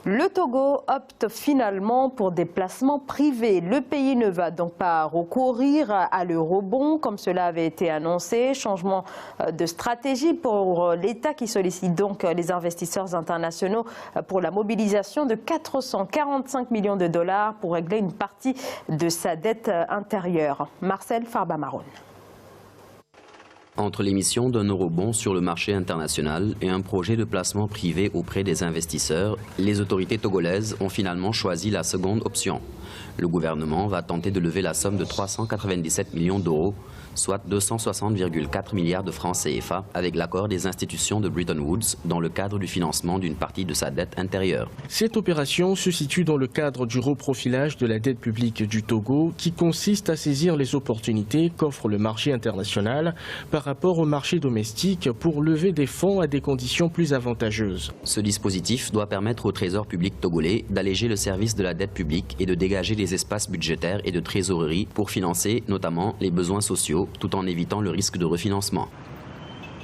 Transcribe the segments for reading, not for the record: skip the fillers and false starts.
Le Togo opte finalement pour des placements privés. Le pays ne va donc pas recourir à l'eurobond comme cela avait été annoncé. Changement de stratégie pour l'État qui sollicite donc les investisseurs internationaux pour la mobilisation de 445 millions de dollars pour régler une partie de sa dette intérieure. Marcel Farba-Maroun. Entre l'émission d'un eurobond sur le marché international et un projet de placement privé auprès des investisseurs, les autorités togolaises ont finalement choisi la seconde option. Le gouvernement va tenter de lever la somme de 397 millions d'euros, soit 260,4 milliards de francs CFA, avec l'accord des institutions de Bretton Woods dans le cadre du financement d'une partie de sa dette intérieure. Cette opération se situe dans le cadre du reprofilage de la dette publique du Togo qui consiste à saisir les opportunités qu'offre le marché international par rapport au marché domestique pour lever des fonds à des conditions plus avantageuses. Ce dispositif doit permettre au Trésor public togolais d'alléger le service de la dette publique et de dégager des espaces budgétaires et de trésorerie pour financer notamment les besoins sociaux tout en évitant le risque de refinancement.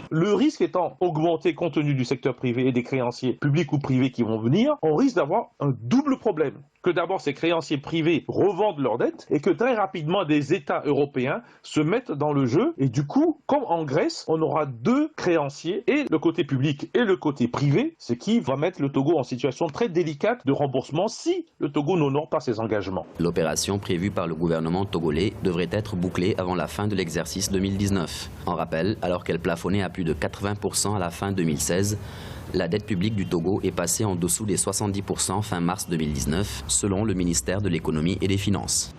Le risque étant augmenté compte tenu du secteur privé et des créanciers publics ou privés qui vont venir, on risque d'avoir un double problème. Que d'abord ces créanciers privés revendent leurs dettes et que très rapidement des États européens se mettent dans le jeu. Et du coup, comme en Grèce, on aura deux créanciers, et le côté public et le côté privé, ce qui va mettre le Togo en situation très délicate de remboursement si le Togo n'honore pas ses engagements. L'opération prévue par le gouvernement togolais devrait être bouclée avant la fin de l'exercice 2019. En rappel, alors qu'elle plafonnait à plus de 80% à la fin 2016, la dette publique du Togo est passée en dessous des 70% fin mars 2019, selon le ministère de l'économie et des finances.